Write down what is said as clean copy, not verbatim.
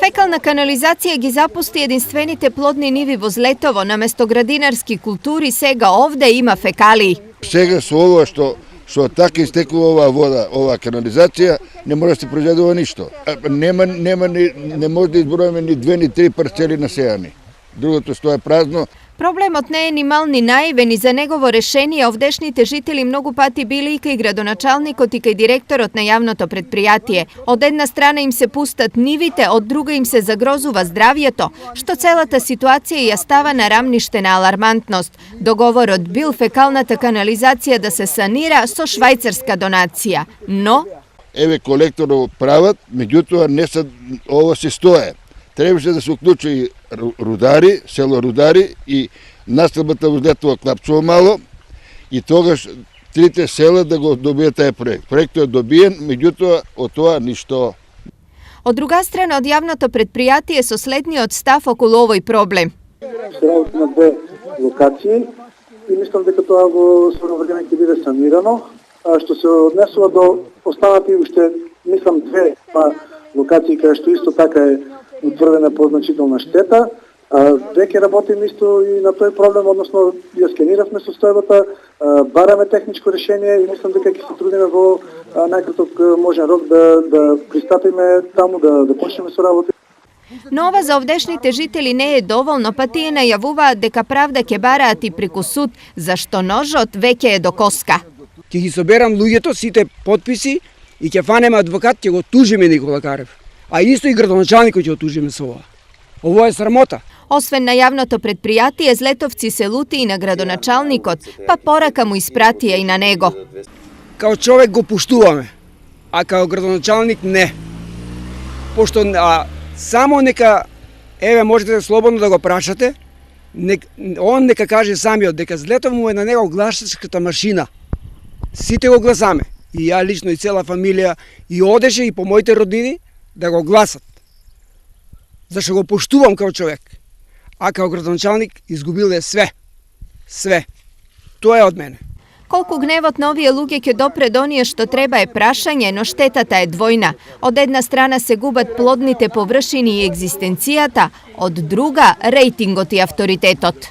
Фекална канализација ги запусти единствените плодни ниви во Злетово. Наместо градинарски култури, сега овде има фекалии. Сега со ова што така истекува оваа вода, оваа канализација, не може да се произведува ништо. Не може да изброиме ни 2 ни 3 парцели насејани. Другото стои празно. Проблемот не е ни мал ни наивен и за негово решение овдешните жители многу пати били и кај градоначалникот и кај директорот на јавното предпријатие. Од една страна им се пустат нивите, од друга им се загрозува здравјето, што целата ситуација ја става на рамниште на алармантност. Договорот бил фекалната канализација да се санира со швајцарска донација, но еве колекторот прават, меѓутоа не се ова се стое. Требаше да се уклучи рудари, село Рудари и настапата во Злетово Клапчово мало и тогаш трите села да го добијат тај проект. Проектот е добиен, меѓутоа од тоа ништо. Од друга страна, од јавното предпријатие со следниот став околу овој проблем. Се работи на 2 локации и мислам дека тоа во скоро време ќе биде санирано. А што се однесува до останати уште, мислам, 2 локации кај што исто така е утврдена позначителна штета. Веќе работиме исто и на тој проблем, односно ја скениравме состојбата, бараме техничко решение и мислам дека ќе се трудиме во најкраток можен рок да пристапиме таму, да почнеме со работа. Но ова за овдешните жители не е доволно, па тие најавуваат дека правда ќе бараат и преку суд, зашто ножот веќе е до коска. Ќе ги соберам луѓето, сите подписи и ќе фанеме адвокат, ќе го тужиме Никола Карев. А исто и градоначалникот ќе отужиме со ова. Ово е срамота. Освен на јавното предпријатие, злетовци се лути и на градоначалникот, па порака му испратија и на него. Као човек го пуштуваме, а као градоначалник не. Пошто само нека, еве можете слободно да го прашате, он нека каже самиот дека Злетово му е на него гласачката машина. Сите го гласаме. И ја лично и цела фамилија и одеше и по моите роднини да го гласат. Зашто го поштувам као човек. А као градоначалник изгубил е све. Све. Тоа е од мене. Колку гневот на овие луѓе ќе допре до оние што треба е прашање, но штетата е двојна. Од една страна се губат плодните површини и екзистенцијата, од друга рейтингот и авторитетот.